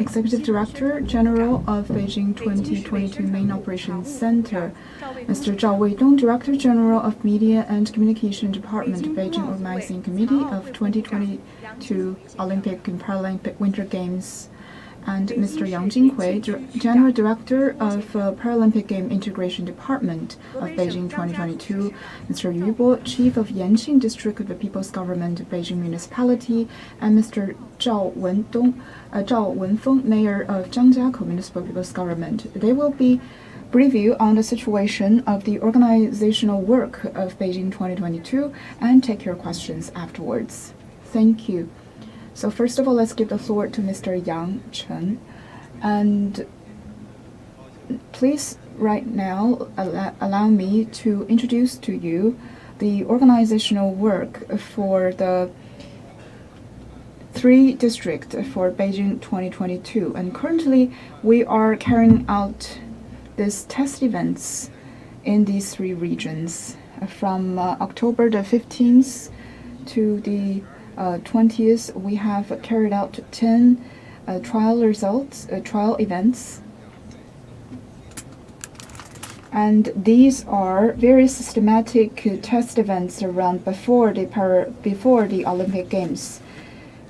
Executive Director General of Beijing 2022 Main Operations Center, Mr. Zhao Weidong, Director General of Media and Communication Department, Beijing Organizing Committee of 2022 Olympic and Paralympic Winter Games, and Mr. Yang Jinghui, General Director of Paralympic Game Integration Department of Beijing 2022, Mr. Yu Bo, Chief of Yanqing District of the People's Government of Beijing Municipality, and Mr. Zhao Wenfeng, Mayor of Zhangjiakou Municipal People's Government. They will be review on the situation of the organizational work of Beijing 2022 and take your questions afterwards. Thank you. So first of all, let's give the floor to Mr. Yang Chen. And please, right now, allow me to introduce to you the organizational work for the 3 districts for Beijing 2022. And currently, we are carrying out these test events in these 3 regions from October the 15th to the 20th. We have carried out 10 trial events, and these are very systematic test events around before the Olympic Games.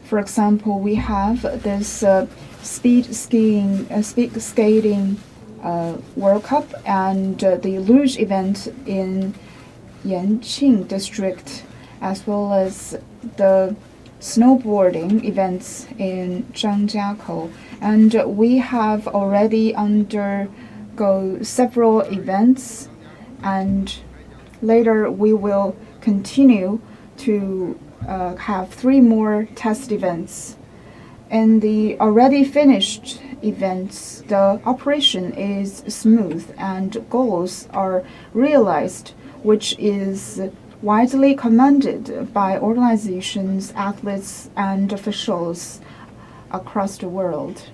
For example, we have this speed skating World Cup and the Luge event in Yanqing district, as well as the snowboarding events in Zhangjiakou. And we have already undergo several events, and later we will continue to have 3 more test events. In the already finished events, the operation is smooth and goals are realized, which is widely commended by organizations, athletes, and officials across the world.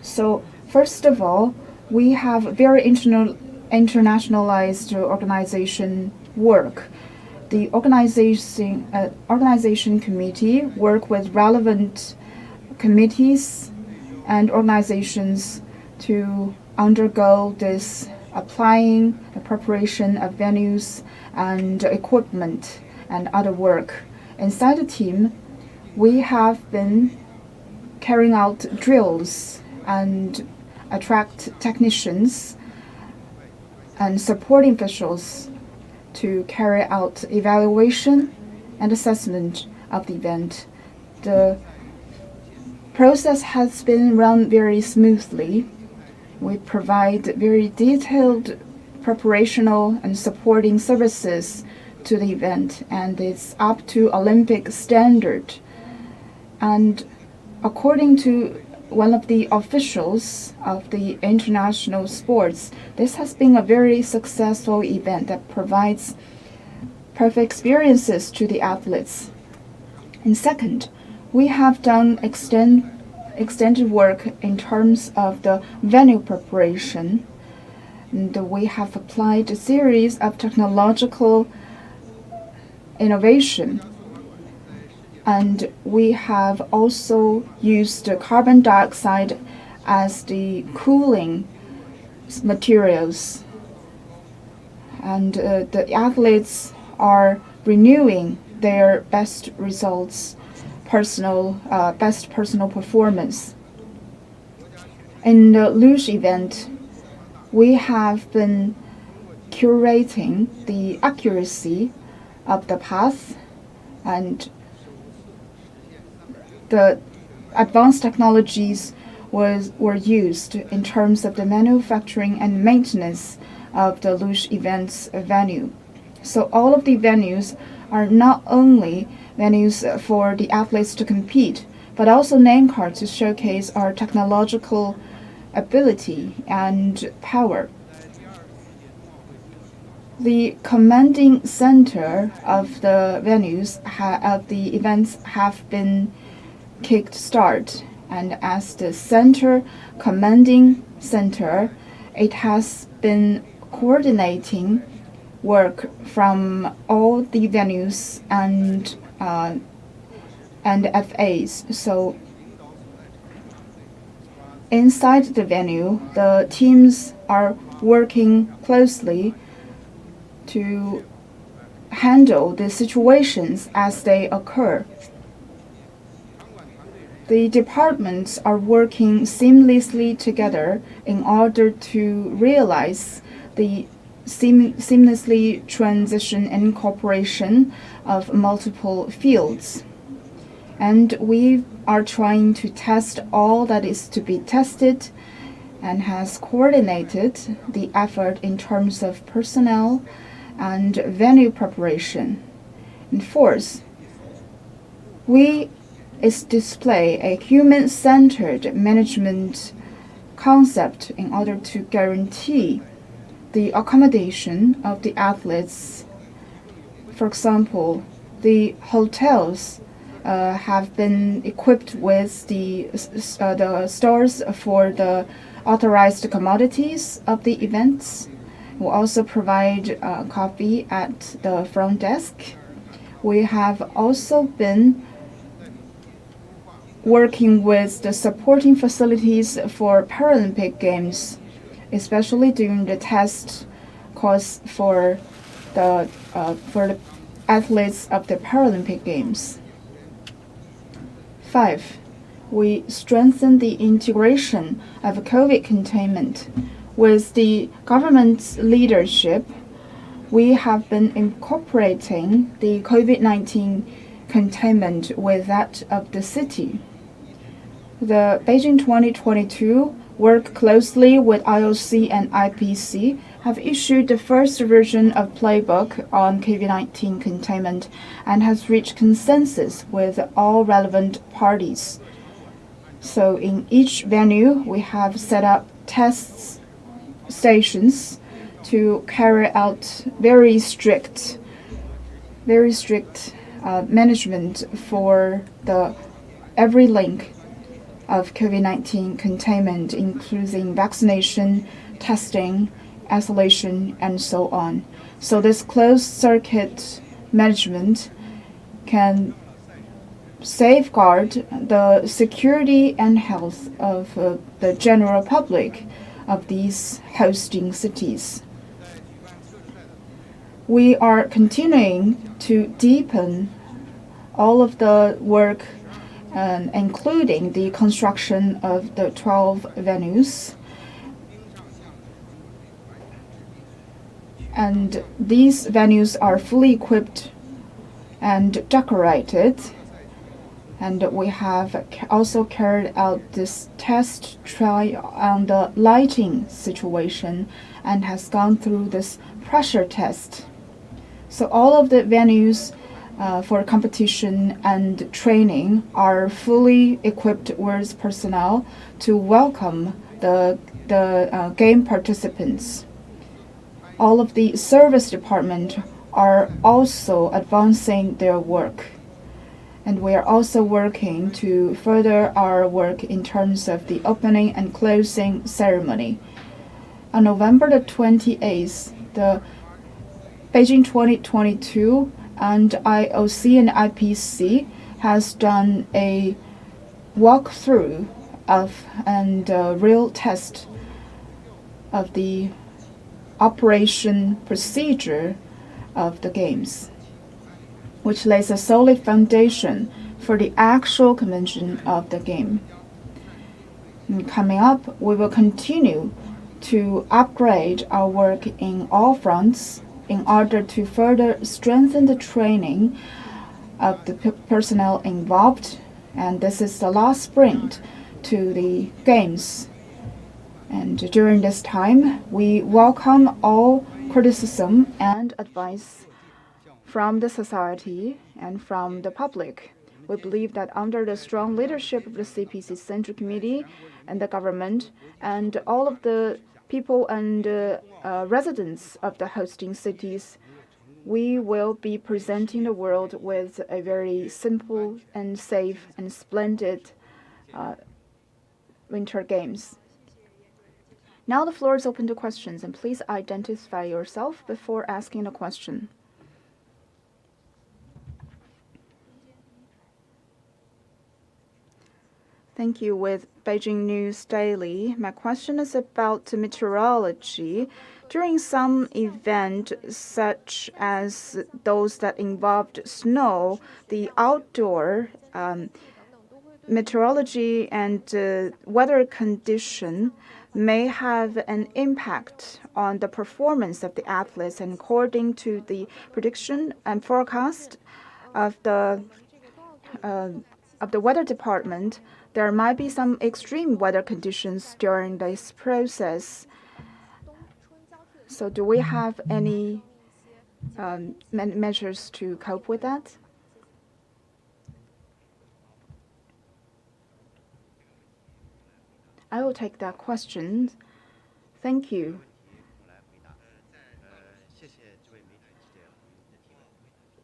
So, first of all, we have very internationalized organization work. The organization committee work with relevant committees and organizations to undergo this applying the preparation of venues and equipment and other work. Inside the team, we have been carrying out drills and attract technicians and supporting officials to carry out evaluation and assessment of the event. The process has been run very smoothly. We provide very detailed preparational and supporting services to the event, and it's up to Olympic standard. And according to one of the officials of the international sports, this has been a very successful event that provides perfect experiences to the athletes. And second, we have done extended work in terms of the venue preparation. And we have applied a series of technological innovation. And we have also used carbon dioxide as the cooling materials. And the athletes are renewing their best results, best personal performance. In the Luge event, we have been curating the accuracy of the path, and the advanced technologies were used in terms of the manufacturing and maintenance of the Luge events venue. So all of the venues are not only venues for the athletes to compete, but also name cards to showcase our technological ability and power. The commanding center of the venues of the events have been kicked start, and as the commanding center, it has been coordinating work from all the venues and FAs. So inside the venue, the teams are working closely to handle the situations as they occur. The departments are working seamlessly together in order to realize the seamlessly transition and incorporation of multiple fields. And we are trying to test all that is to be tested and has coordinated the effort in terms of personnel and venue preparation. And fourth, we display a human-centered management concept in order to guarantee the accommodation of the athletes. For example, the hotels have been equipped with the stores for the authorized commodities of the events. We'll also provide coffee at the front desk. We have also been working with the supporting facilities for Paralympic Games, especially during the test course for the athletes of the Paralympic Games. 5. We strengthen the integration of COVID containment. With the government's leadership, we have been incorporating the COVID-19 containment with that of the city. The Beijing 2022 work closely with IOC and IPC have issued the first version of playbook on COVID-19 containment and has reached consensus with all relevant parties. So in each venue, we have set up test stations to carry out very strict management for every link of COVID-19 containment, including vaccination, testing, isolation, and so on. So this closed-circuit management can safeguard the security and health of the general public of these hosting cities. We are continuing to deepen all of the work, including the construction of the 12 venues. And these venues are fully equipped and decorated. And we have also carried out this test trial on the lighting situation and has gone through this pressure test. So all of the venues for competition and training are fully equipped with personnel to welcome the game participants. All of the service department are also advancing their work. And we are also working to further our work in terms of the opening and closing ceremony. On November the 28th, the Beijing 2022 and IOC and IPC has done a walkthrough of and real test of the operation procedure of the games, which lays a solid foundation for the actual convention of the game. And coming up, we will continue to upgrade our work in all fronts in order to further strengthen the training of the personnel involved. And this is the last sprint to the games. And during this time, we welcome all criticism and advice from the society and from the public. We believe that under the strong leadership of the CPC Central Committee and the government and all of the people and residents of the hosting cities, we will be presenting the world with a very simple and safe and splendid Winter Games. Now the floor is open to questions, and please identify yourself before asking a question. Thank you. With Beijing News Daily, my question is about meteorology. During some event, such as those that involved snow, the outdoor meteorology and weather condition may have an impact on the performance of the athletes. And according to the prediction and forecast of the weather department, there might be some extreme weather conditions during this process. So do we have any measures to cope with that? I will take that question. Thank you.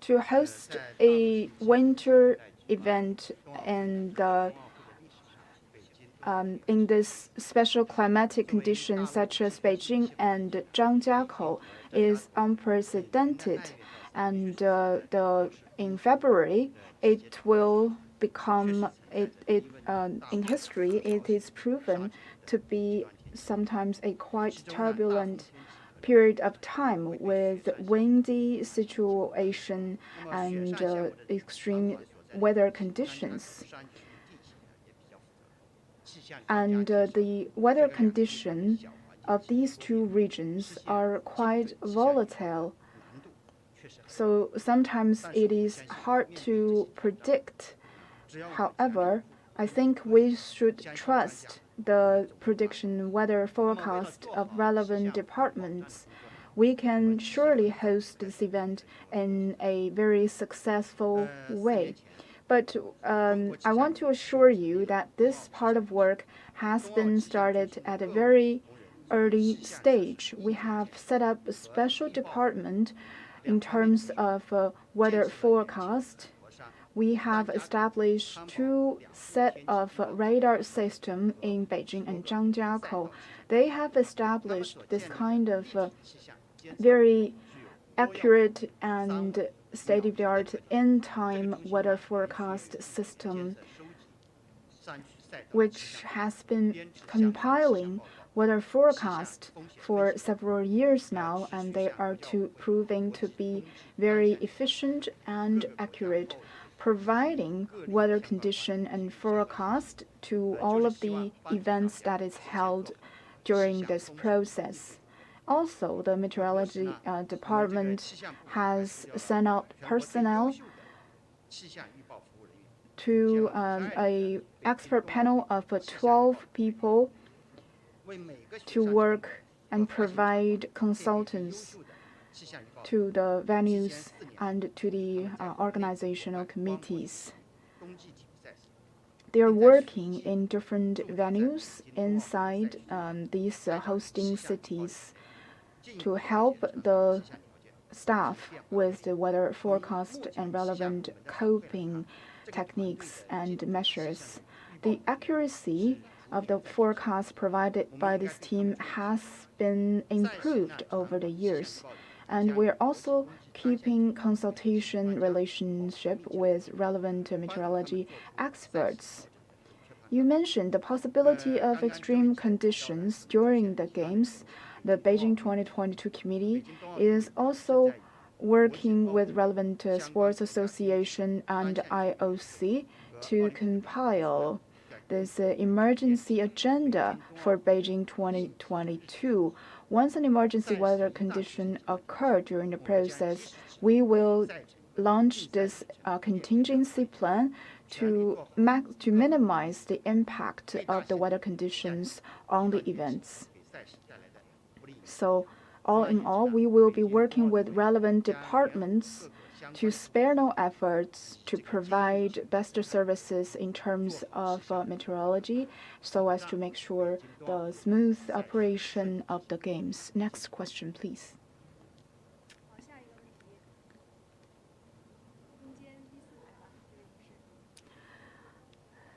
To host a winter event in this special climatic conditions such as Beijing and Zhangjiakou is unprecedented, and in February it will become in history it is proven to be sometimes a quite turbulent period of time with windy situation and extreme weather conditions. And the weather condition of these two regions are quite volatile. So sometimes it is hard to predict. However, I think we should trust the prediction weather forecast of relevant departments. We can surely host this event in a very successful way. But I want to assure you that this part of work has been started at a very early stage. We have set up a special department in terms of weather forecast. We have established two set of radar system in Beijing and Zhangjiakou. They have established this kind of very accurate and state-of-the-art in-time weather forecast system, which has been compiling weather forecast for several years now, and they are proving to be very efficient and accurate, providing weather condition and forecast to all of the events that is held during this process. Also, the meteorology department has sent out personnel to an expert panel of 12 people to work and provide consultants to the venues and to the organizational committees. They are working in different venues inside these hosting cities to help the staff with the weather forecast and relevant coping techniques and measures. The accuracy of the forecast provided by this team has been improved over the years, and we're also keeping consultation relationship with relevant meteorology experts. You mentioned the possibility of extreme conditions during the Games. The Beijing 2022 Committee is also working with relevant sports association and IOC to compile this emergency agenda for Beijing 2022. Once an emergency weather condition occurs during the process, we will launch this contingency plan to minimize the impact of the weather conditions on the events. So, all in all, we will be working with relevant departments to spare no efforts to provide best services in terms of meteorology so as to make sure the smooth operation of the Games. Next question, please.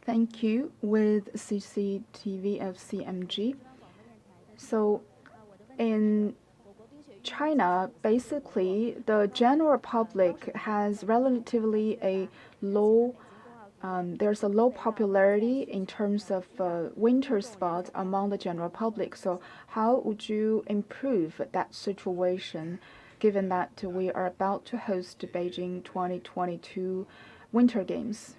Thank you. With CCTV of CMG. So, in China, basically, the general public has relatively a low there's a low popularity in terms of winter sports among the general public. So how would you improve that situation, given that we are about to host Beijing 2022 Winter Games?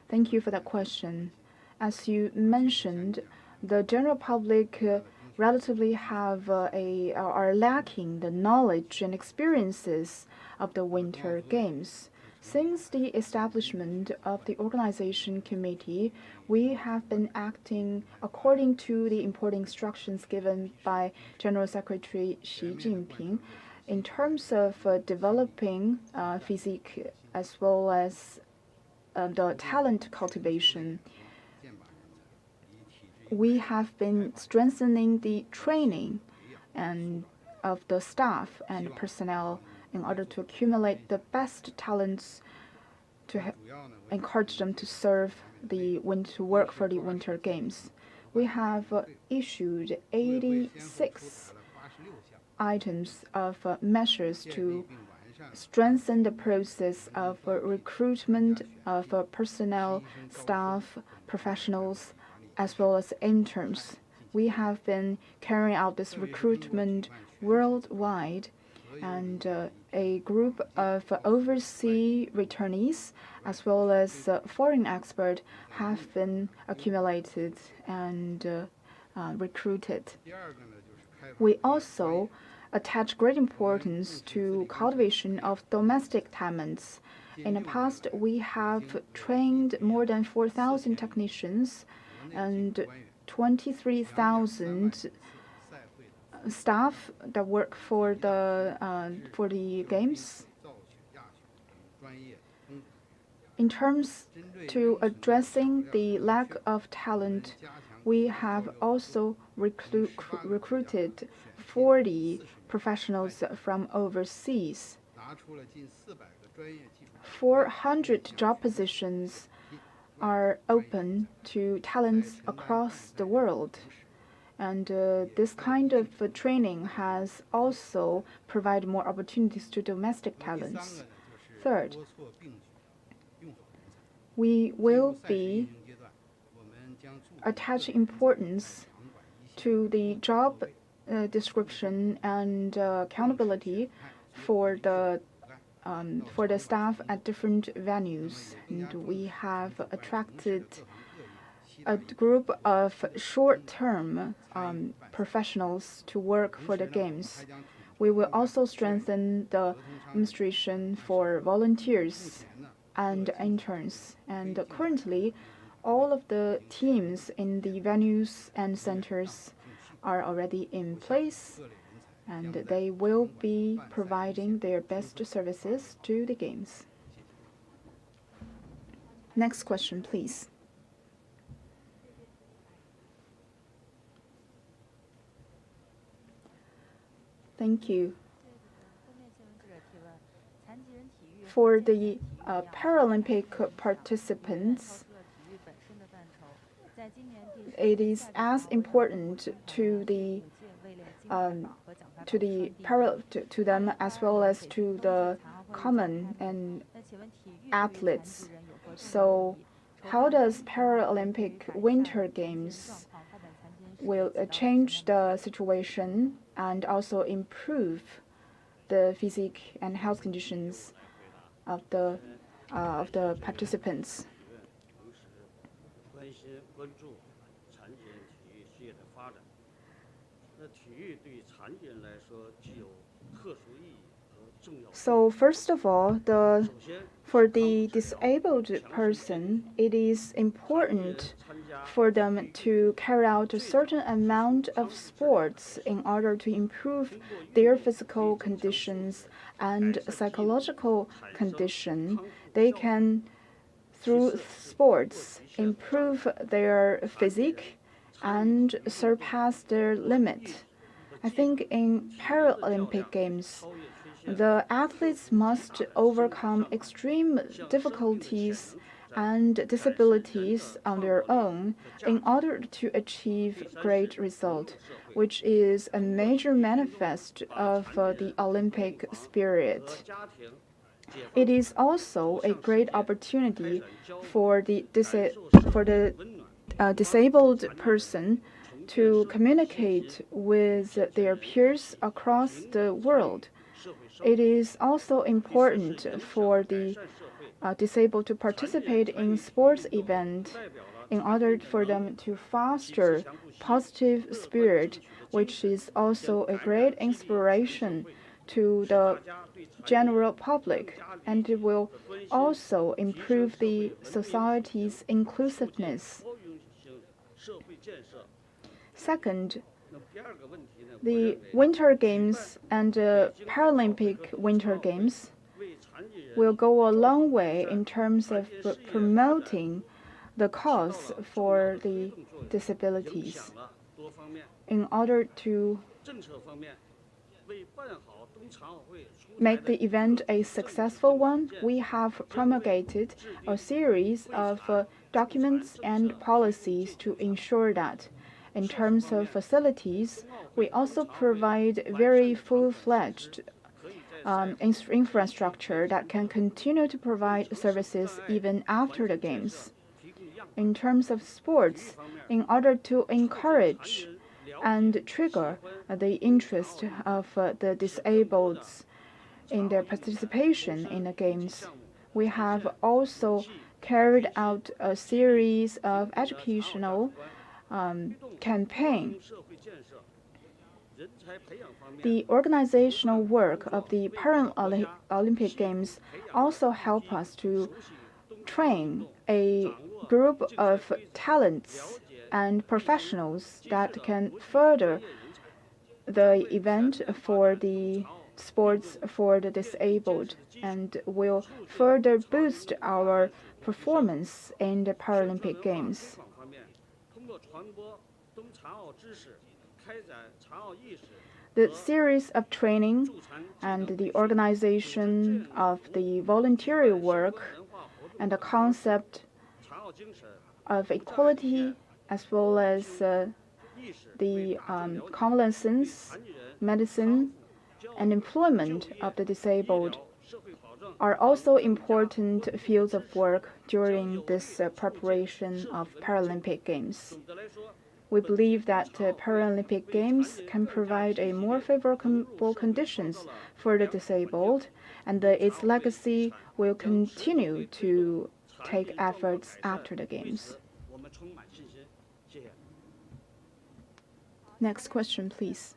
Thank you for that question. As you mentioned, the general public relatively are lacking the knowledge and experiences of the Winter Games. Since the establishment of the organization committee, we have been acting according to the important instructions given by General Secretary Xi Jinping in terms of developing physique as well as the talent cultivation. We have been strengthening the training of the staff and personnel in order to accumulate the best talents to encourage them to to work for the Winter Games. We have issued 86 items of measures to strengthen the process of recruitment of personnel, staff, professionals, as well as interns. We have been carrying out this recruitment worldwide, and a group of overseas returnees as well as foreign experts have been accumulated and recruited. We also attach great importance to cultivation of domestic talents. In the past, we have trained more than 4,000 technicians and 23,000 staff that work for the games. In terms to addressing the lack of talent, we have also recruited 40 professionals from overseas. 400 job positions are open to talents across the world. And this kind of training has also provided more opportunities to domestic talents. Third, we will be attaching importance to the job description and accountability for the staff at different venues. And we have attracted a group of short-term professionals to work for the games. We will also strengthen the administration for volunteers and interns. And currently, all of the teams in the venues and centers are already in place, and they will be providing their best services to the games. Next question, please. Thank you. For the Paralympic participants, it is as important to them as well as to the common and athletes. So, how does Paralympic Winter Games will change the situation and also improve the physique and health conditions of the participants? So first of all, for the disabled person, it is important for them to carry out a certain amount of sports in order to improve their physical conditions and psychological condition. They can, through sports, improve their physique and surpass their limit. I think in Paralympic Games, the athletes must overcome extreme difficulties and disabilities on their own in order to achieve great result, which is a major manifest of the Olympic spirit. It is also a great opportunity for the disabled person to communicate with their peers across the world. It is also important for the disabled to participate in sports events in order for them to foster positive spirit, which is also a great inspiration to the general public, and it will also improve the society's inclusiveness. Second, the Winter Games and Paralympic Winter Games will go a long way in terms of promoting the cause for the disabilities. In order to make the event a successful one, we have promulgated a series of documents and policies to ensure that. In terms of facilities, we also provide very full-fledged infrastructure that can continue to provide services even after the games. In terms of sports, in order to encourage and trigger the interest of the disabled in their participation in the games, we have also carried out a series of educational campaigns. The organizational work of the Paralympic Games also help us to train a group of talents and professionals that can further the event for the sports for the disabled and will further boost our performance in the Paralympic Games. The series of training and the organization of the voluntary work and the concept of equality as well as the convalescence, medicine, and employment of the disabled are also important fields of work during this preparation of Paralympic Games. We believe that Paralympic Games can provide a more favorable conditions for the disabled, and its legacy will continue to take efforts after the Games. Next question, please.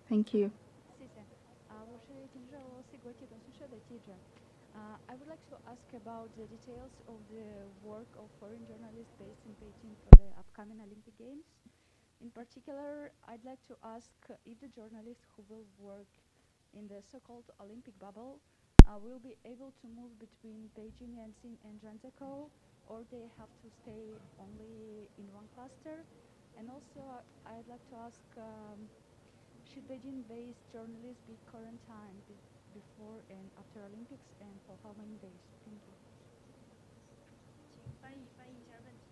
Thank you. I would like to ask about the details of the work of foreign journalists based in Beijing for the upcoming Olympic Games. In particular, I'd like to ask if the journalists who will work in the so-called Olympic bubble will be able to move between Beijing and Zhangjiakou, or they have to stay only in one cluster. And also, I'd like to ask, should Beijing-based journalists be quarantined before and after Olympics, and for how many days? Thank you. 请翻译一下问题。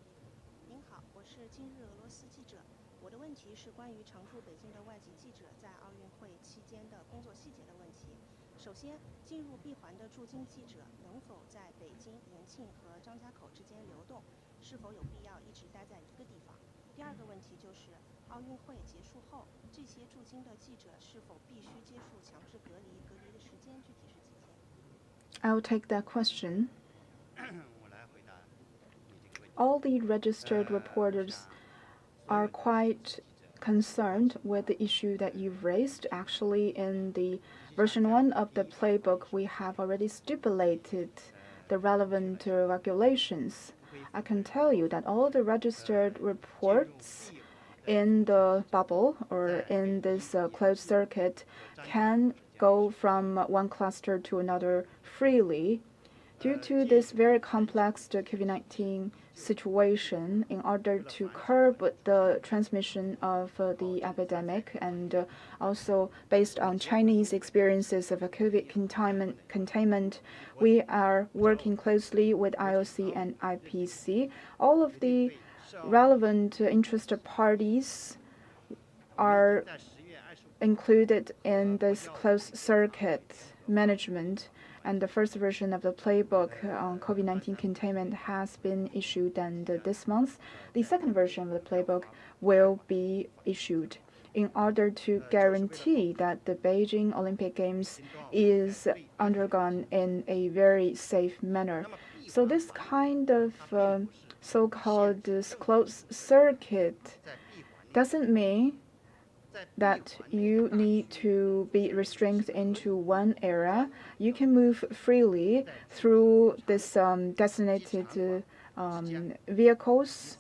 您好，我是今日俄罗斯记者。我的问题是关于常驻北京的外籍记者在奥运会期间的工作细节的问题。首先，进入闭环的驻京记者能否在北京、延庆和张家口之间流动？是否有必要一直待在一个地方？第二个问题就是，奥运会结束后，这些驻京的记者是否必须接受强制隔离？隔离的时间具体是几天？ I'll take that question. All the registered reporters are quite concerned with the issue that you've raised. Actually, in the version 1 of the playbook, we have already stipulated the relevant regulations. I can tell you that all the registered reports in the bubble or in this closed circuit can go from one cluster to another freely. Due to this very complex COVID-19 situation, in order to curb the transmission of the epidemic and also based on Chinese experiences of a COVID containment, we are working closely with IOC and IPC. All of the relevant interested parties are included in this closed circuit management, and the first version of the playbook on COVID-19 containment has been issued, and this month the second version of the playbook will be issued in order to guarantee that the Beijing Olympic Games is undergone in a very safe manner. So this kind of so-called closed circuit doesn't mean that you need to be restrained into one area. You can move freely through this designated vehicles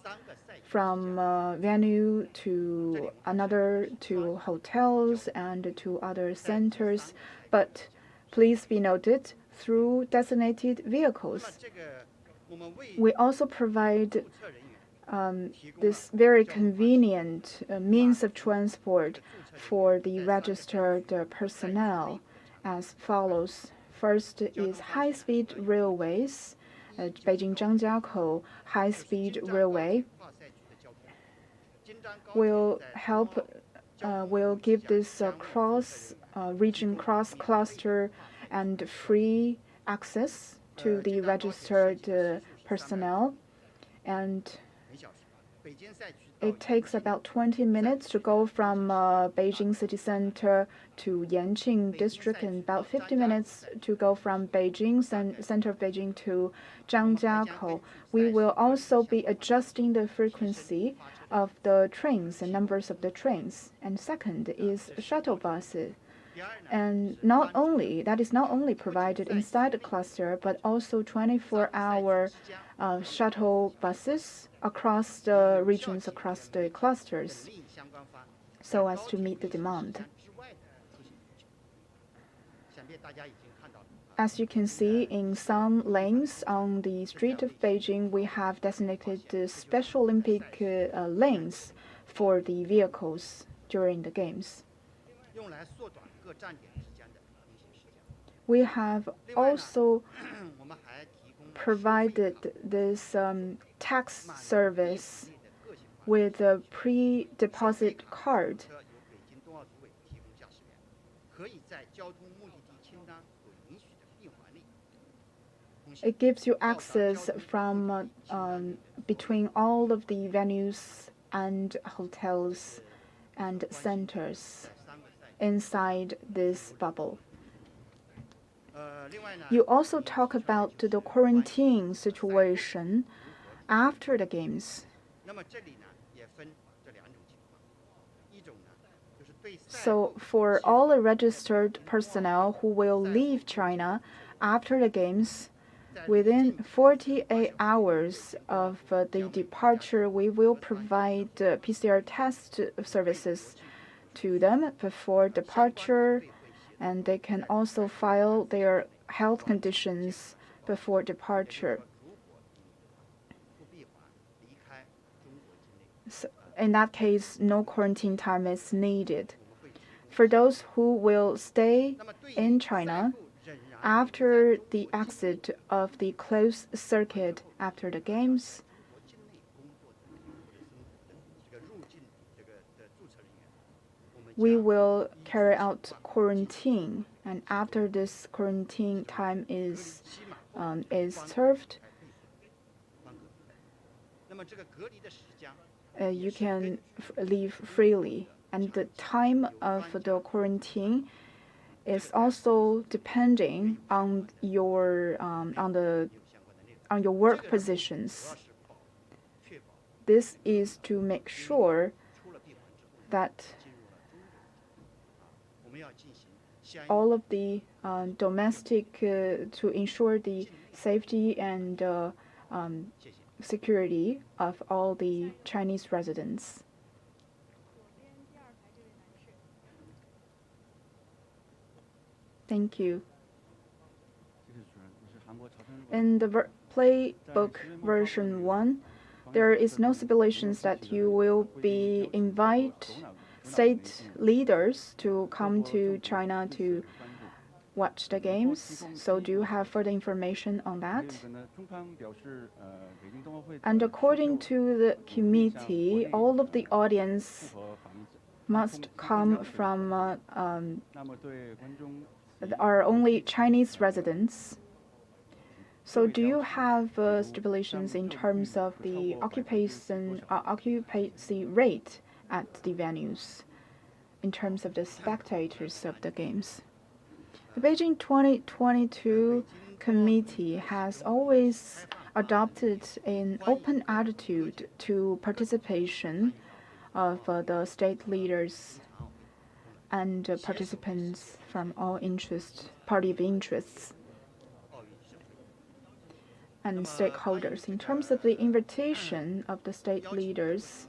from venue to another, to hotels and to other centers. But please be noted, through designated vehicles. We also provide this very convenient means of transport for the registered personnel as follows. First is high-speed railways, Beijing Zhangjiakou high-speed railway will give this region cross-cluster and free access to the registered personnel, and it takes about 20 minutes to go from Beijing city center to Yanqing district, and about 50 minutes to go from Beijing center of Beijing to Zhangjiakou. We will also be adjusting the frequency of the trains and numbers of the trains. And second is shuttle buses. And that is not only provided inside the cluster, but also 24-hour shuttle buses across the regions, across the clusters, so as to meet the demand. As you can see, in some lanes on the street of Beijing, we have designated Special Olympic lanes for the vehicles during the Games. We have also provided this tax service with a pre-deposit card. It gives you access from between all of the venues and hotels and centers inside this bubble. You also talk about the quarantine situation after the Games. So for all the registered personnel who will leave China after the Games, within 48 hours of the departure, we will provide PCR test services to them before departure, and they can also file their health conditions before departure. So in that case, no quarantine time is needed. For those who will stay in China after the exit of the closed circuit after the Games, we will carry out quarantine, and after this quarantine time is served, you can leave freely. And the time of the quarantine is also depending on your work positions. This is to make sure that all of the domestic, to ensure the safety and security of all the Chinese residents. Thank you. In the playbook version 1, there is no stipulations that you will be invite state leaders to come to China to watch the games. So do you have further information on that? And according to the committee, all of the audience must come from are only Chinese residents. So do you have stipulations in terms of the occupancy rate at the venues in terms of the spectators of the games? The Beijing 2022 committee has always adopted an open attitude to participation of the state leaders and participants from all party of interests and stakeholders. In terms of the invitation of the state leaders,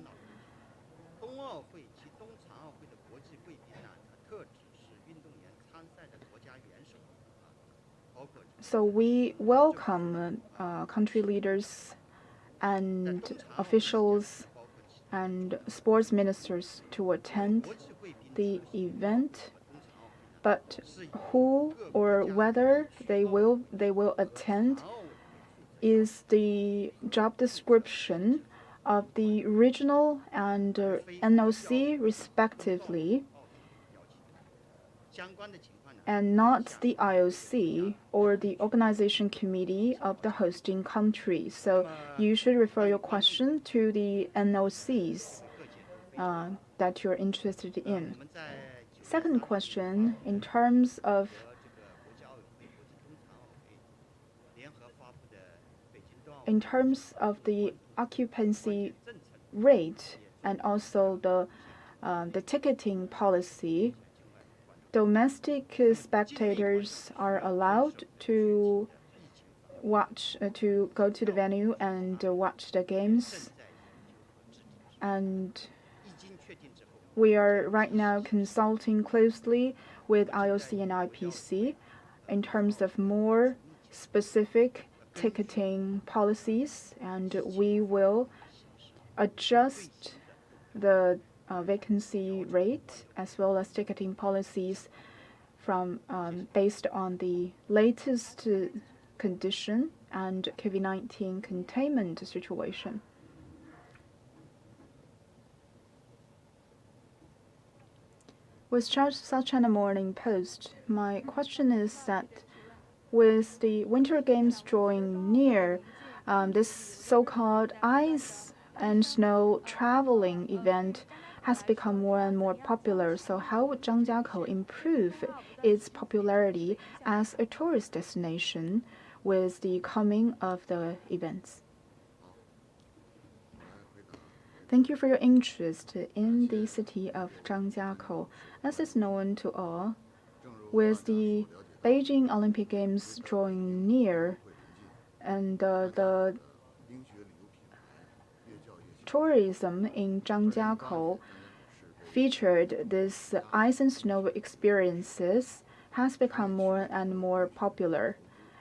so we welcome country leaders and officials and sports ministers to attend the event, but who or whether they will attend is the job description of the regional and NOC respectively, and not the IOC or the organization committee of the hosting country. So you should refer your question to the NOCs that you're interested in. Second question, in terms of the occupancy rate and also the ticketing policy, domestic spectators are allowed to go to the venue and watch the games. And we are right now consulting closely with IOC and IPC in terms of more specific ticketing policies, and we will adjust the vacancy rate as well as ticketing policies from based on the latest condition and COVID-19 containment situation. With South China Morning Post, my question is that with the Winter Games drawing near, this so-called ice and snow traveling event has become more and more popular. So how would Zhangjiakou improve its popularity as a tourist destination with the coming of the events? Thank you for your interest in the city of Zhangjiakou. As is known to all, with the Beijing Olympic Games drawing near and the tourism in Zhangjiakou featured this ice and snow experiences has become more and more popular.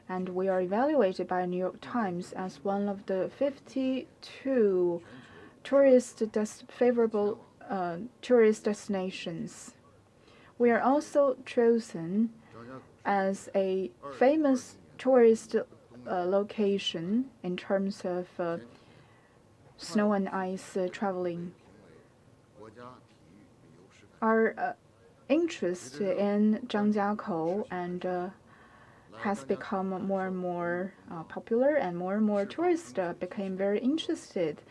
And we are evaluated by New York Times as one of the 52 favorable tourist destinations. We are also chosen as a famous tourist location in terms of snow and ice traveling. Our interest in Zhangjiakou and has become more and more popular, and more tourists became very interested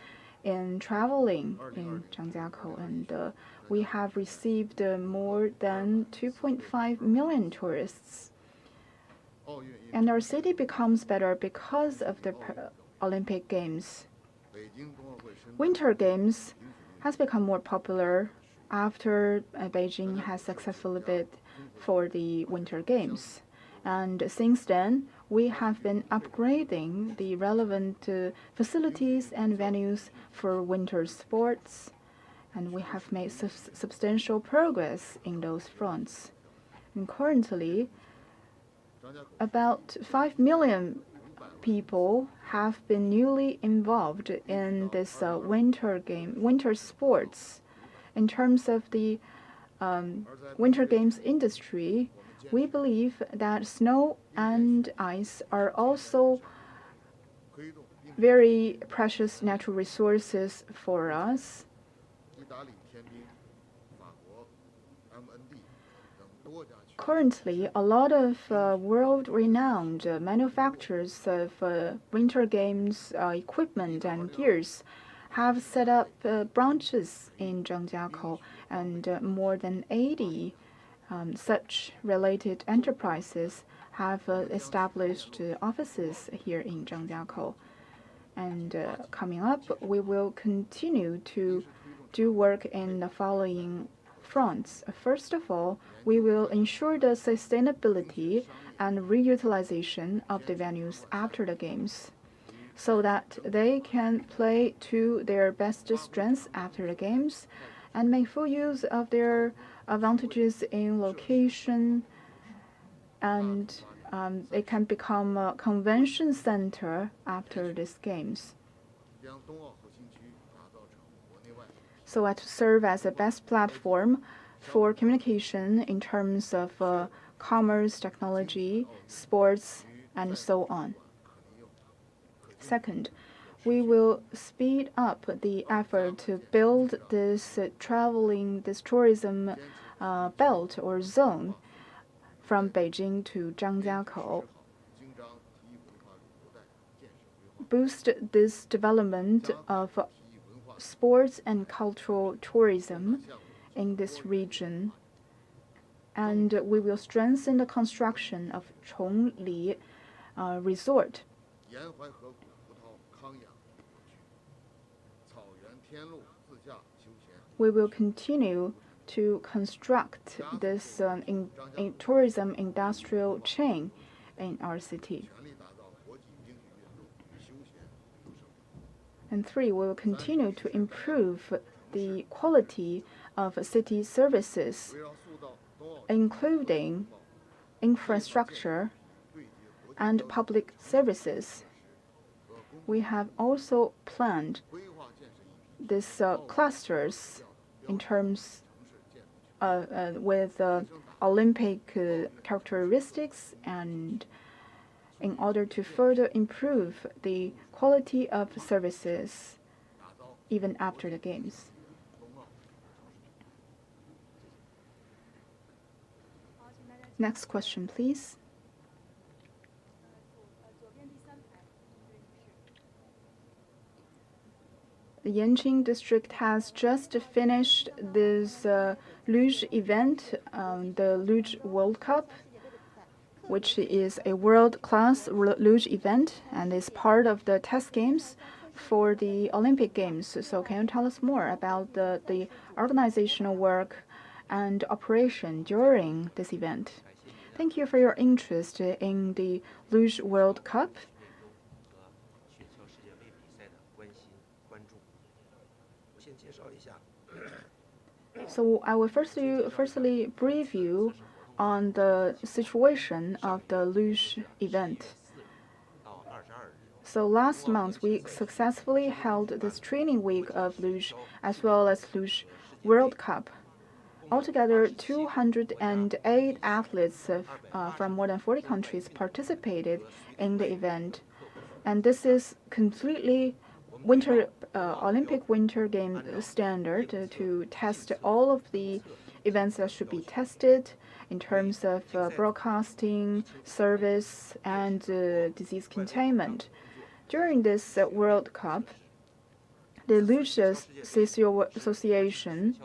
in traveling in Zhangjiakou, and we have received more than 2.5 million tourists. And our city becomes better because of the Olympic Games. Winter Games has become more popular after Beijing has successfully bid for the Winter Games. And since then, we have been upgrading the relevant facilities and venues for winter sports, and we have made substantial progress in those fronts. And currently, about 5 million people have been newly involved in this winter sports. In terms of the Winter Games industry, We believe that snow and ice are also very precious natural resources for us. Currently, a lot of world-renowned manufacturers of winter games equipment and gears have set up branches in Zhangjiakou, and more than 80 such related enterprises have established offices here in Zhangjiakou. And coming up, we will continue to do work in the following fronts. First of all, we will ensure the sustainability and reutilization of the venues after the games, so that they can play to their best strengths after the games and make full use of their advantages in location, and it can become a convention center after these games, so as to serve as a best platform for communication in terms of commerce, technology, sports, and so on. Second, we will speed up the effort to build this tourism belt or zone from Beijing to Zhangjiakou, boost this development of sports and cultural tourism in this region, and we will strengthen the construction of Chongli Resort. We will continue to construct this tourism industrial chain in our city. And three, we will continue to improve the quality of city services, including infrastructure and public services. We have also planned these clusters in terms with Olympic characteristics, and in order to further improve the quality of services even after the games. Next question, please. The Yanqing district has just finished this Luge event, the Luge World Cup, which is a world-class luge event and is part of the test games for the Olympic Games. So can you tell us more about the organizational work and operation during this event? Thank you for your interest in the Luge World Cup. So I will firstly brief you on the situation of the Luge event. So last month, we successfully held this training week of Luge as well as Luge World Cup. Altogether, 208 athletes from more than 40 countries participated in the event. And this is completely Olympic Winter Game standard to test all of the events that should be tested in terms of broadcasting, service, and disease containment. During this World Cup, the Luge CGTN Association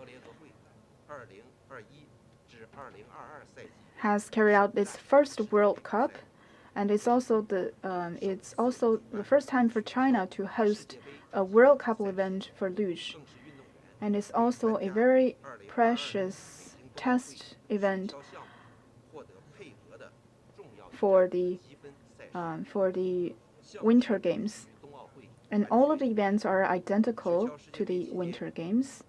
has carried out its first World Cup, and it's also the first time for China to host a World Cup event for Luge, and it's also a very precious test event for the Winter Games. And all of the events are identical to the Winter Games.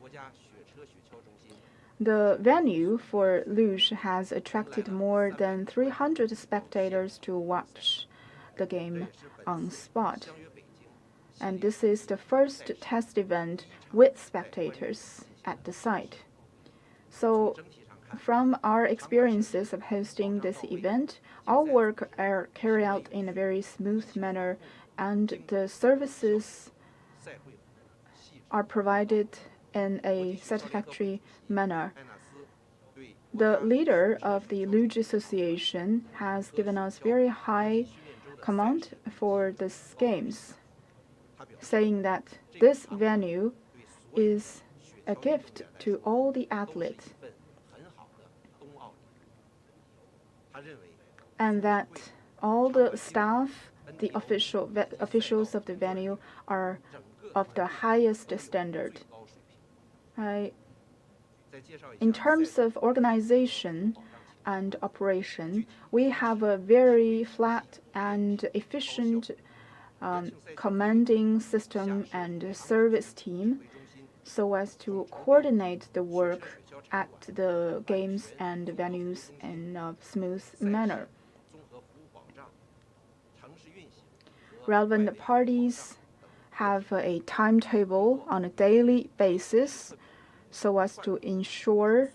The venue for Luge has attracted more than 300 spectators to watch the game on spot. And this is the first test event with spectators at the site. So From our experiences of hosting this event, all work are carried out in a very smooth manner, and the services are provided in a satisfactory manner. The leader of the Luge Association has given us very high command for these games, saying that this venue is a gift to all the athletes, and that all the staff, the officials of the venue are of the highest standard. In terms of organization and operation, we have a very flat and efficient commanding system and service team so as to coordinate the work at the games and venues in a smooth manner. Relevant parties have a timetable on a daily basis so as to ensure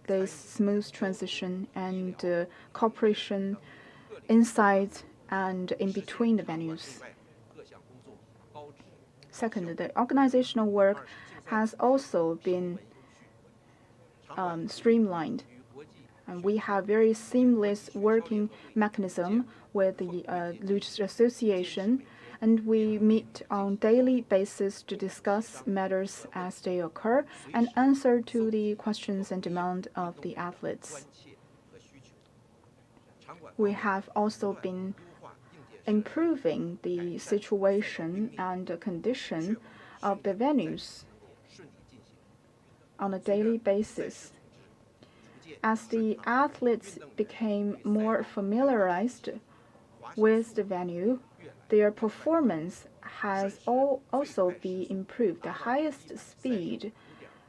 this smooth transition and cooperation inside and in between the venues. Second, the organizational work has also been streamlined, and we have very seamless working mechanism with the Luge Association, and we meet on daily basis to discuss matters as they occur and answer to the questions and demand of the athletes. We have also been improving the situation and the condition of the venues on a daily basis. As the athletes became more familiarized with the venue, their performance has also been improved. The highest speed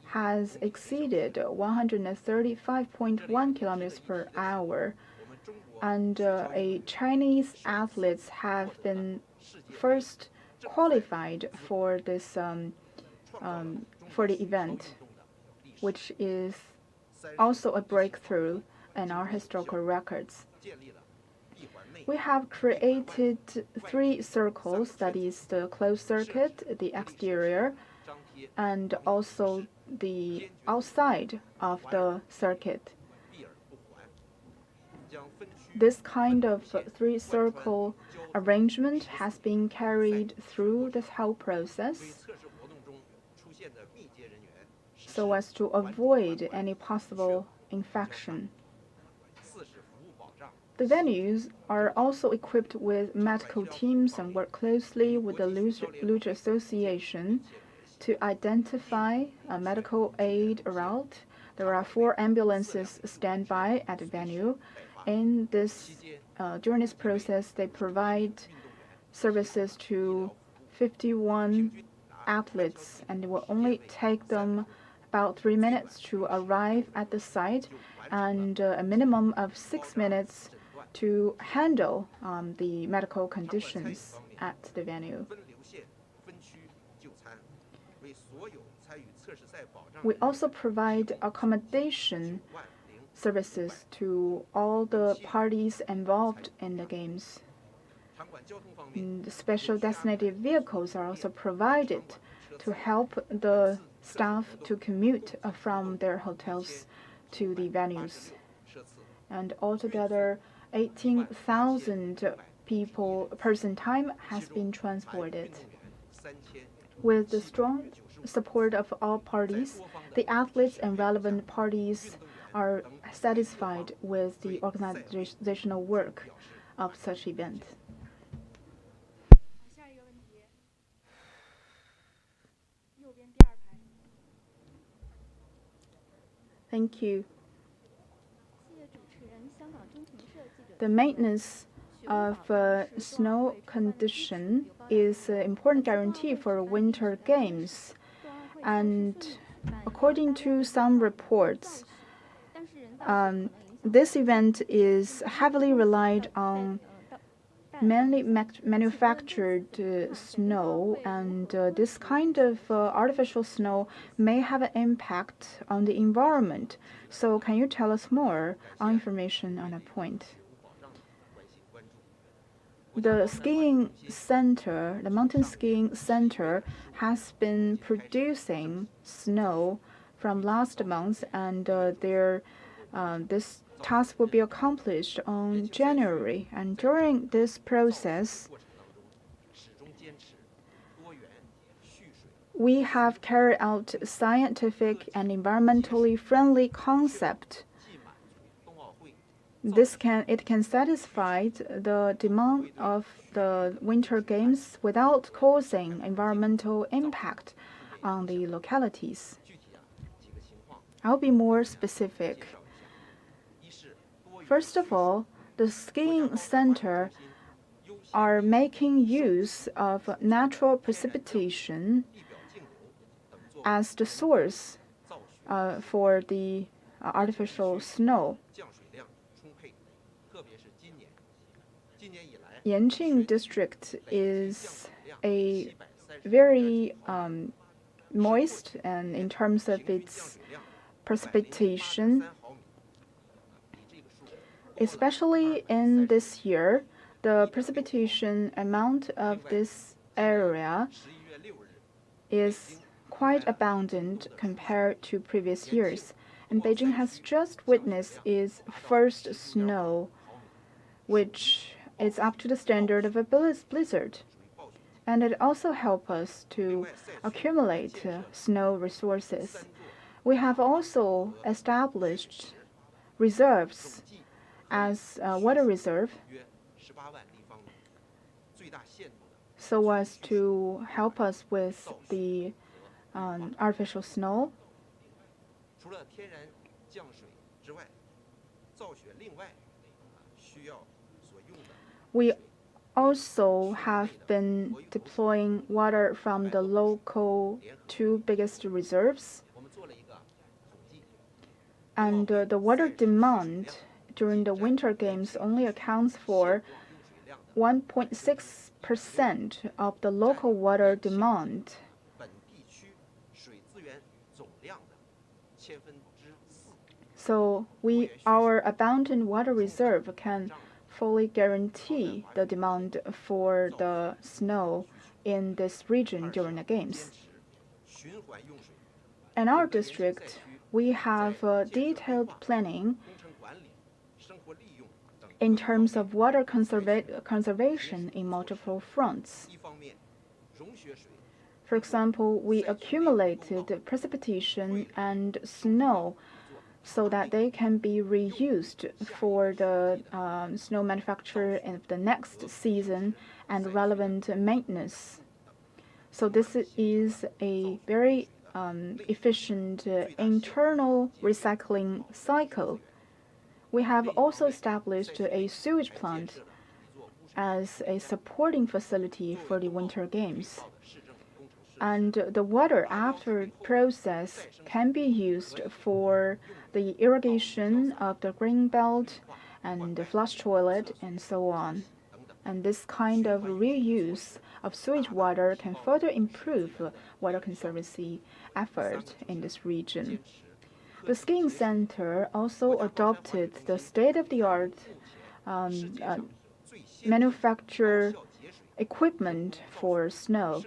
has exceeded 135.1 kilometers per hour, and Chinese athletes have been first qualified for this for the event, which is also a breakthrough in our historical records. We have created 3 circles, that is the closed circuit, the exterior, and also the outside of the circuit. This kind of 3-circle arrangement has been carried through this whole process so as to avoid any possible infection. The venues are also equipped with medical teams and work closely with the Luge Association to identify a medical aid route. There are 4 ambulances standby at the venue. During this process, they provide services to 51 athletes, and it will only take them about 3 minutes to arrive at the site and a minimum of 6 minutes to handle the medical conditions at the venue. We also provide accommodation services to all the parties involved in the games. The special designated vehicles are also provided to help the staff to commute from their hotels to the venues. And altogether, 18,000 person time has been transported. With the strong support of all parties, the athletes and relevant parties are satisfied with the organizational work of such events. Thank you. The maintenance of snow condition is an important guarantee for winter games, and according to some reports, this event is heavily relied on mainly manufactured snow, and this kind of artificial snow may have an impact on the environment. So, can you tell us more information on that point? The skiing center, the mountain skiing center, has been producing snow from last month, and this task will be accomplished on January. And during this process, we have carried out scientific and environmentally friendly concept. It can satisfy the demand of the Winter Games without causing environmental impact on the localities. I'll be more specific. First of all, the skiing center are making use of natural precipitation as the source for the artificial snow. Yanqing district is a very moist, and in terms of its precipitation, especially in this year, the precipitation amount of this area is quite abundant compared to previous years. And Beijing has just witnessed its first snow, which is up to the standard of a blizzard. And it also helps us to accumulate snow resources. We have also established reserves as a water reserve so as to help us with the artificial snow. We also have been deploying water from the local two biggest reserves. And the water demand during the Winter Games only accounts for 1.6% of the local water demand. So our abundant water reserve can fully guarantee the demand for the snow in this region during the Games. In our district, we have detailed planning in terms of water conservation in multiple fronts. For example, we accumulated precipitation and snow so that they can be reused for the snow manufacture in the next season and relevant maintenance. So this is a very efficient internal recycling cycle. We have also established a sewage plant as a supporting facility for the Winter Games. And the water after process can be used for the irrigation of the green belt and the flush toilet and so on. And this kind of reuse of sewage water can further improve water conservancy effort in this region. The skiing center also adopted the state-of-the-art manufacture equipment for snow.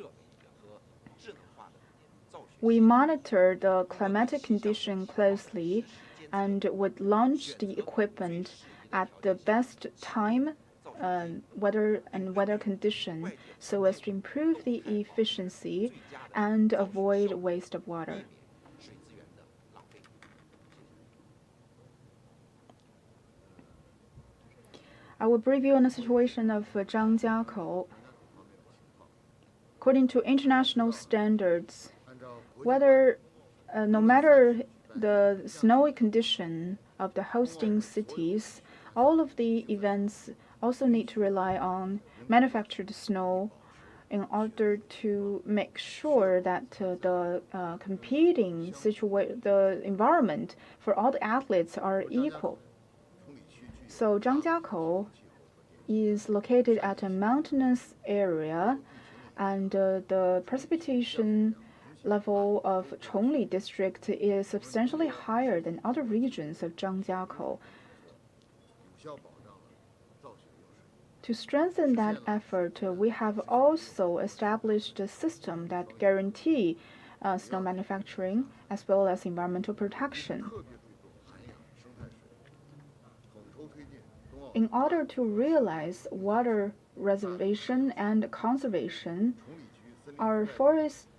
We monitor the climatic condition closely and would launch the equipment at the best time, weather condition, so as to improve the efficiency and avoid waste of water. I will brief you on the situation of Zhangjiakou. According to international standards, no matter the snowy condition of the hosting cities, all of the events also need to rely on manufactured snow in order to make sure that the environment for all the athletes are equal. So Zhangjiakou is located at a mountainous area, and the precipitation level of Chongli district is substantially higher than other regions of Zhangjiakou. To strengthen that effort, we have also established a system that guarantee snow manufacturing as well as environmental protection. In order to realize water reservation and conservation, our forest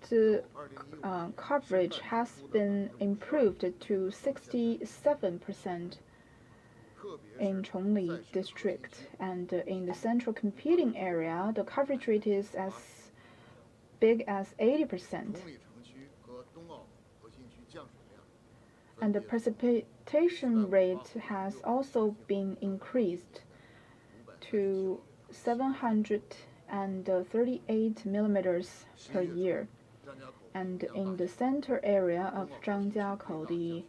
coverage has been improved to 67% in Chongli district, and in the central computing area, the coverage rate is as big as 80%. And the precipitation rate has also been increased to 738 millimeters per year. And in the center area of Zhangjiakou, the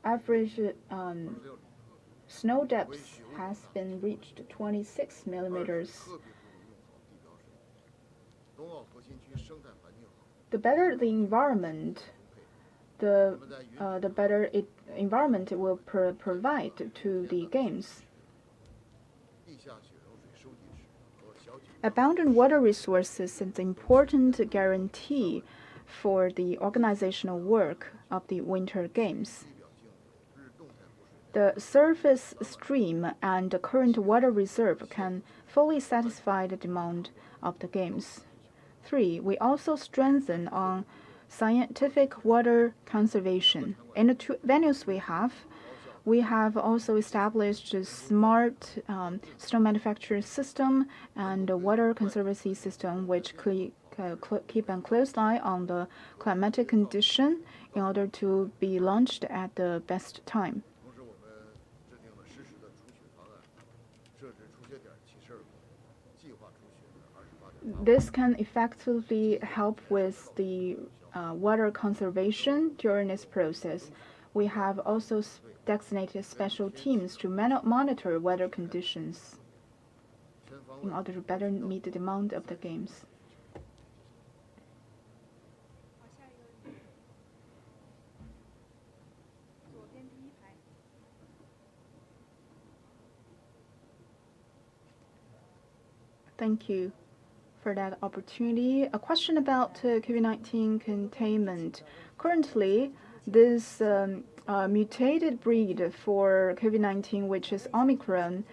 average snow depth has been reached 26 millimeters. The better the environment, the better environment it will provide to the games. Abundant water resources is an important guarantee for the organizational work of the Winter Games. The surface stream and the current water reserve can fully satisfy the demand of the games. 3. We also strengthen on scientific water conservation. In the two venues we have also established a smart snow manufacturing system and a water conservancy system which keep a close eye on the climatic condition in order to be launched at the best time. This can effectively help with the water conservation during this process. We have also designated special teams to monitor weather conditions in order to better meet the demand of the games. Thank you for that opportunity. A question about COVID-19 containment. Currently, this mutated breed for COVID-19, which is Omicron,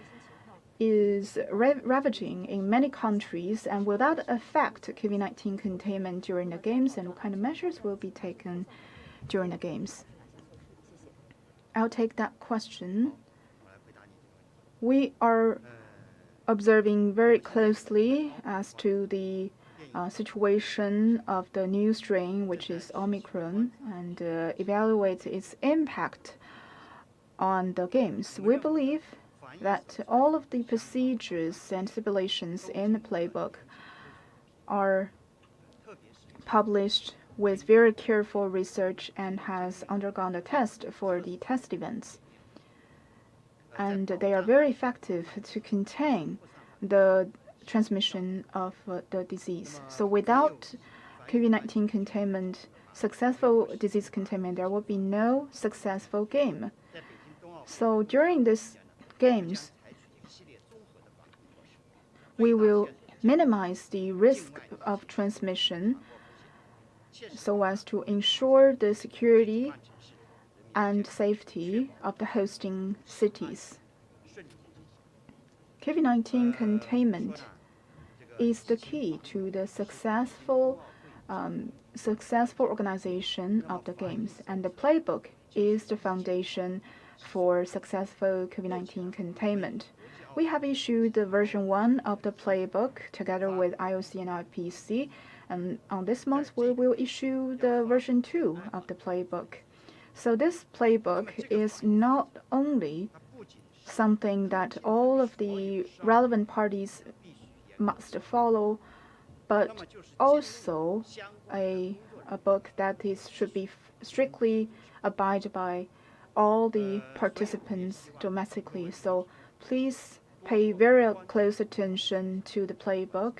is ravaging in many countries, and will that affect COVID-19 containment during the games, and what kind of measures will be taken during the games? I'll take that question. We are observing very closely as to the situation of the new strain, which is Omicron, and evaluate its impact on the games. We believe that all of the procedures and stipulations in the playbook are published with very careful research and has undergone a test for the test events. And they are very effective to contain the transmission of the disease. So without COVID-19 containment, successful disease containment, there will be no successful game. So during these games, we will minimize the risk of transmission so as to ensure the security and safety of the hosting cities. COVID-19 containment is the key to the successful organization of the games, and the playbook is the foundation for successful COVID-19 containment. We have issued the version 1 of the playbook together with IOC and IPC, and on this month we will issue the version 2 of the playbook. So this playbook is not only something that all of the relevant parties must follow, but also a book that should be strictly abided by all the participants domestically. So please pay very close attention to the playbook.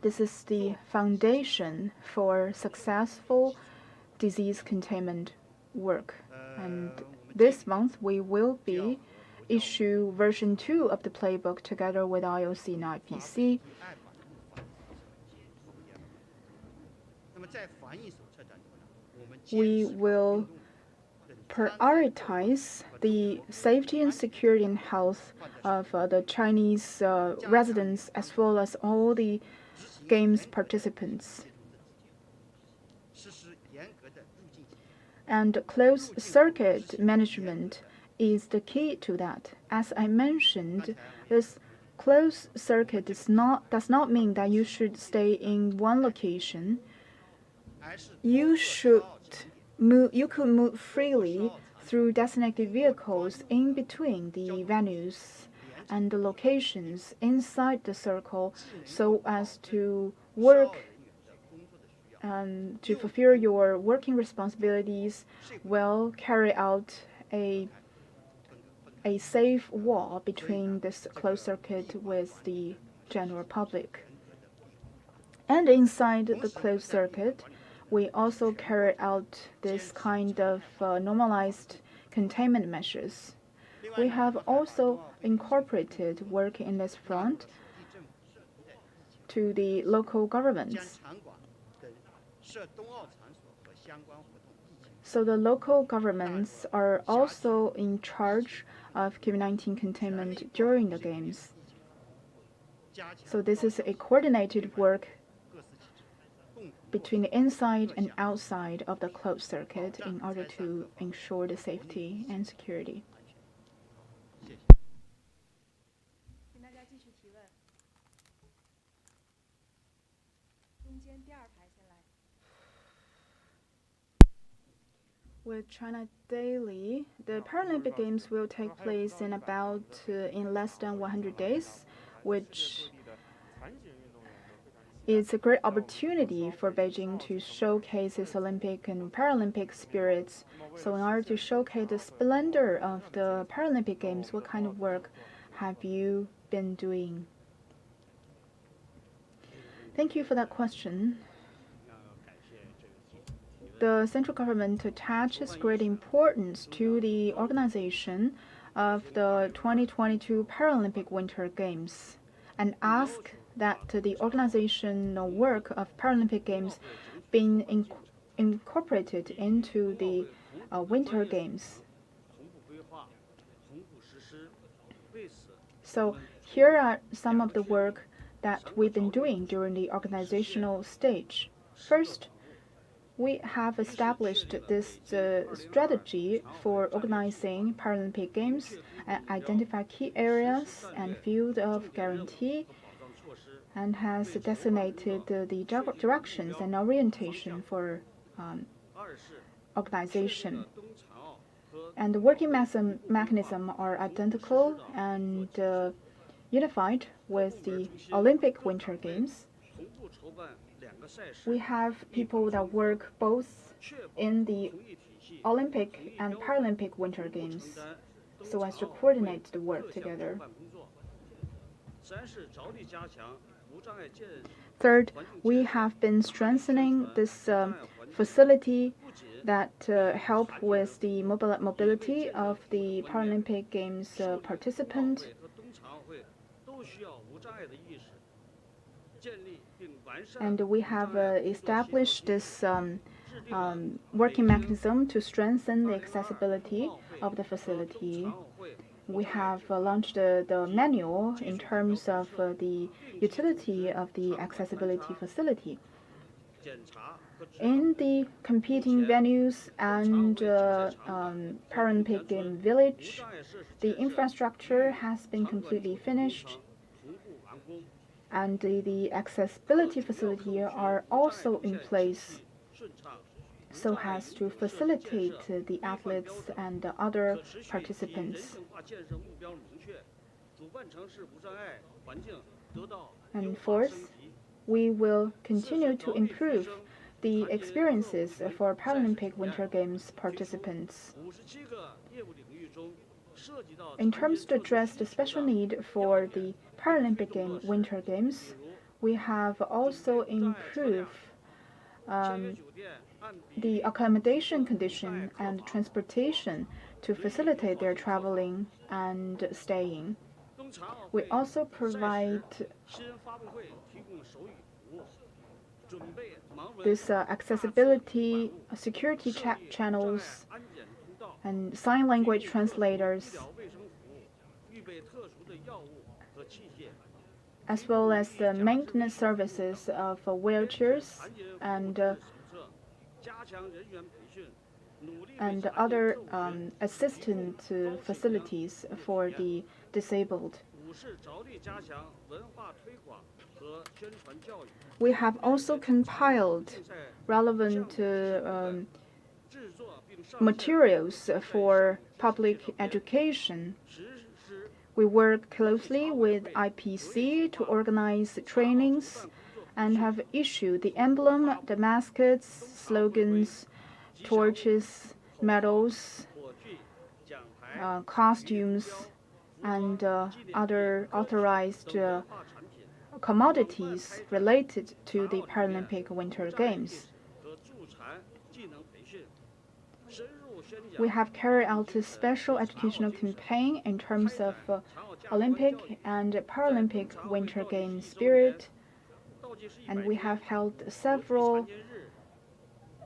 This is the foundation for successful disease containment work. And this month we will be issue version 2 of the playbook together with IOC and IPC. We will prioritize the safety and security and health of the Chinese residents as well as all the games participants. And closed circuit management is the key to that. As I mentioned, this closed circuit does not mean that you should stay in one location. You could move freely through designated vehicles in between the venues and the locations inside the circle so as to work to fulfill your working responsibilities while carry out a safe wall between this closed circuit with the general public. And inside the closed circuit, we also carry out this kind of normalized containment measures. We have also incorporated work in this front to the local governments. So the local governments are also in charge of COVID-19 containment during the games. So this is a coordinated work between the inside and outside of the closed circuit in order to ensure the safety and security. With China Daily, the Paralympic Games will take place in less than 100 days, which is a great opportunity for Beijing to showcase its Olympic and Paralympic spirits. So in order to showcase the splendor of the Paralympic Games, what kind of work have you been doing? Thank you for that question. The central government attaches great importance to the organization of the 2022 Paralympic Winter Games and ask that the organizational work of Paralympic Games be incorporated into the Winter Games. So here are some of the work that we've been doing during the organizational stage. First, we have established this strategy for organizing Paralympic Games and identify key areas and field of guarantee and has designated the directions and orientation for organization. And the working mechanism are identical and unified with the Olympic Winter Games. We have people that work both in the Olympic and Paralympic Winter Games so as to coordinate the work together. Third, we have been strengthening this facility that help with the mobility of the Paralympic Games participants. And we have established this working mechanism to strengthen the accessibility of the facility. We have launched the manual in terms of the utility of the accessibility facility. In the competing venues and Paralympic Game Village, the infrastructure has been completely finished. And the accessibility facility are also in place so as to facilitate the athletes and the other participants. And fourth, we will continue to improve the experiences for Paralympic Winter Games participants. In terms to address the special need for the Paralympic Winter Games, we have also improved the accommodation condition and transportation to facilitate their traveling and staying. We also provide this accessibility, security channels, and sign language translators, as well as the maintenance services of wheelchairs and other assistant facilities for the disabled. We have also compiled relevant materials for public education. We work closely with IPC to organize trainings and have issued the emblem, the mascots, slogans, torches, medals, costumes, and other authorized commodities related to the Paralympic Winter Games. We have carried out a special educational campaign in terms of Olympic and Paralympic Winter Games spirit, and we have held several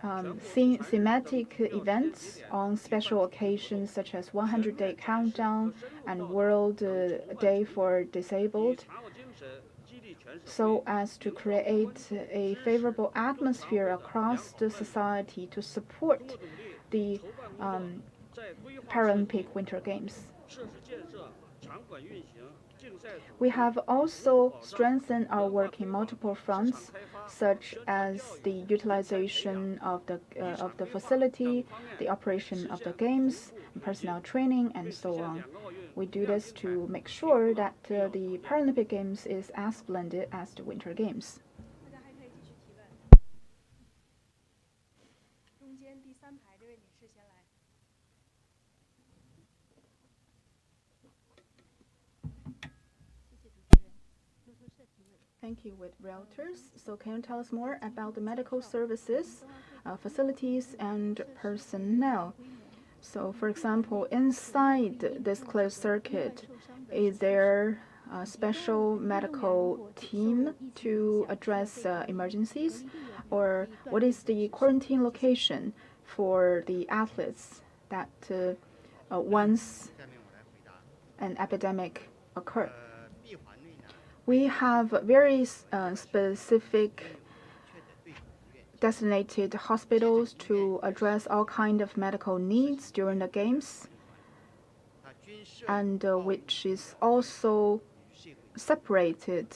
thematic events on special occasions such as 100-day countdown and World Day for Disabled, so as to create a favorable atmosphere across the society to support the Paralympic Winter Games. We have also strengthened our work in multiple fronts, such as the utilization of the facility, the operation of the games, personnel training, and so on. We do this to make sure that the Paralympic Games is as splendid as the Winter Games. Thank you, with Reuters. So can you tell us more about the medical services, facilities, and personnel? So, for example, inside this closed circuit, is there a special medical team to address emergencies? Or what is the quarantine location for the athletes that once an epidemic occurred? We have very specific designated hospitals to address all kinds of medical needs during the games, and which is also separated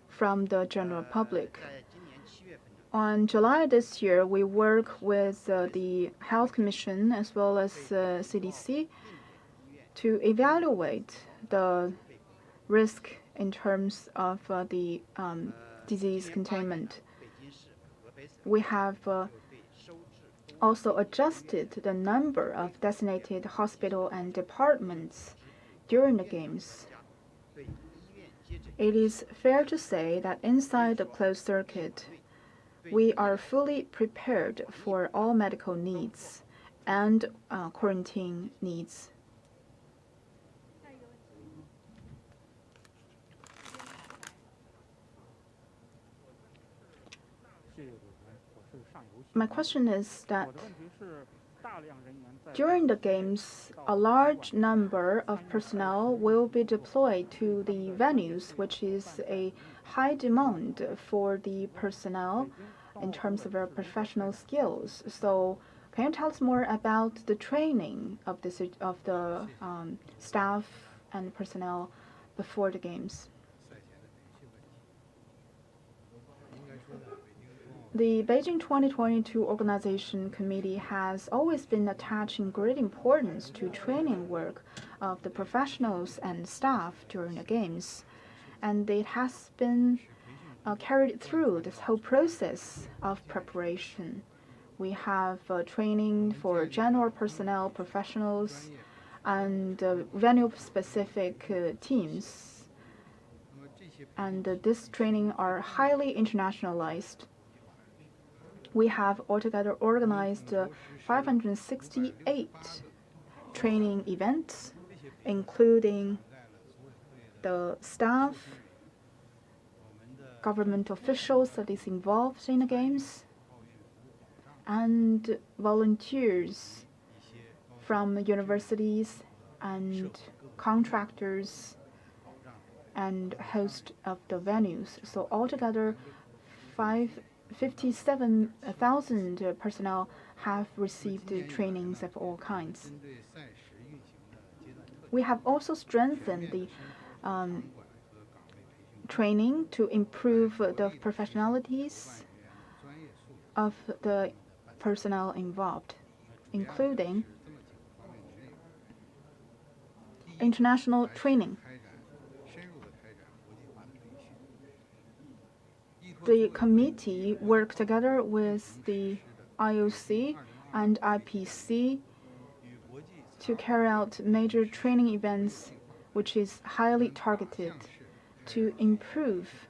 from the general public. On July this year, we work with the Health Commission as well as CDC to evaluate the risk in terms of the disease containment. We have also adjusted the number of designated hospital and departments during the games. It is fair to say that inside the closed circuit, we are fully prepared for all medical needs and quarantine needs. My question is that during the games, a large number of personnel will be deployed to the venues, which is a high demand for the personnel in terms of their professional skills. So can you tell us more about the training of the staff and personnel before the games? The Beijing 2022 Organization Committee has always been attaching great importance to training work of the professionals and staff during the games, and it has been carried through this whole process of preparation. We have training for general personnel, professionals, and venue-specific teams. And this training are highly internationalized. We have altogether organized 568 training events, including the staff, government officials that is involved in the games, and volunteers from universities and contractors and host of the venues. So altogether, 57,000 personnel have received trainings of all kinds. We have also strengthened the training to improve the professionalities of the personnel involved, including international training. The committee worked together with the IOC and IPC to carry out major training events, which is highly targeted to improve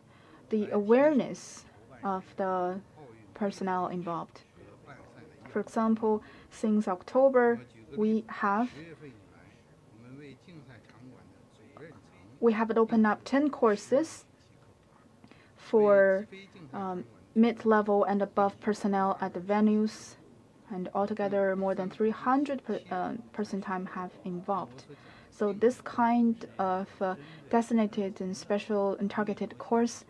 the awareness of the personnel involved. For example, since October, we have opened up 10 courses for mid-level and above personnel at the venues, and altogether more than 300 person time have involved. So this kind of designated and special and targeted course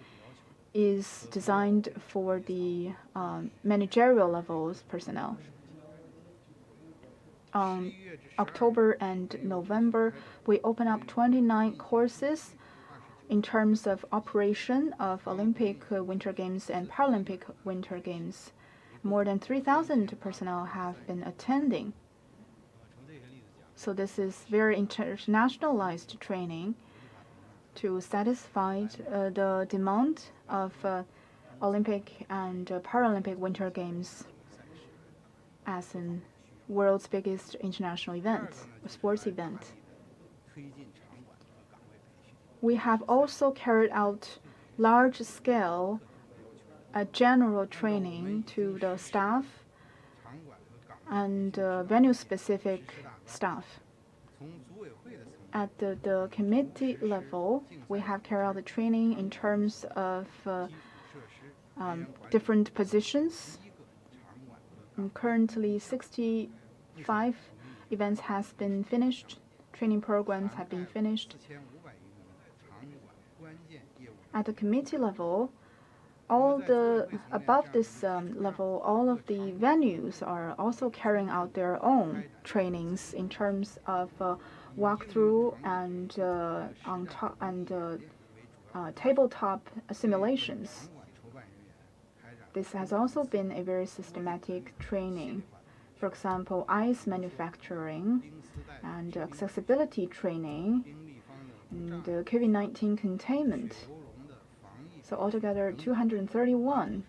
is designed for the managerial levels personnel. On October and November, we open up 29 courses in terms of operation of Olympic Winter Games and Paralympic Winter Games. More than 3,000 personnel have been attending. So this is very internationalized training to satisfy the demand of Olympic and Paralympic Winter Games as a world's biggest international event, sports event. We have also carried out large-scale general training to the staff and venue-specific staff. At the committee level, we have carried out the training in terms of different positions. And currently, 65 events has been finished. Training programs have been finished. At the committee level, above this level, all of the venues are also carrying out their own trainings in terms of walkthrough and tabletop simulations. This has also been a very systematic training. For example, ice manufacturing and accessibility training and COVID-19 containment. So altogether, 231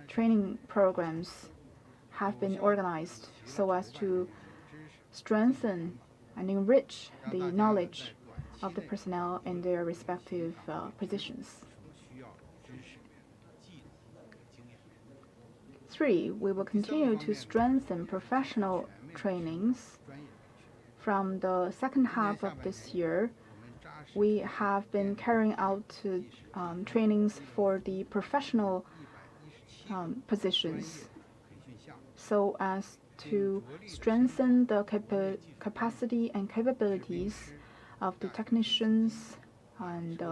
training programs have been organized so as to strengthen and enrich the knowledge of the personnel in their respective positions. 3, we will continue to strengthen professional trainings. From the second half of this year, we have been carrying out trainings for the professional positions so as to strengthen the capacity and capabilities of the technicians and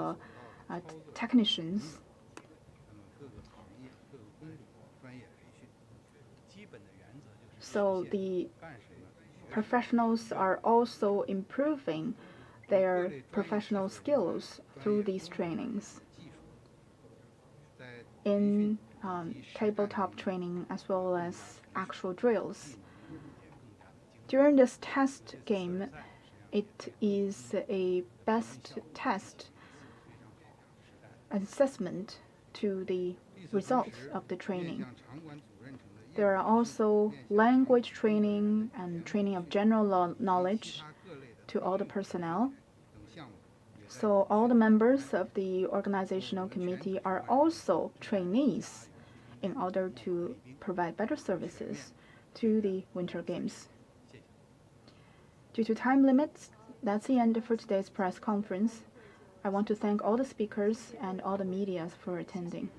technicians. So the professionals are also improving their professional skills through these trainings in tabletop training as well as actual drills. During this test game, it is a best test assessment to the results of the training. There are also language training and training of general knowledge to all the personnel. So all the members of the organizational committee are also trainees in order to provide better services to the Winter Games. Due to time limits, that's the end for today's press conference. I want to thank all the speakers and all the media for attending.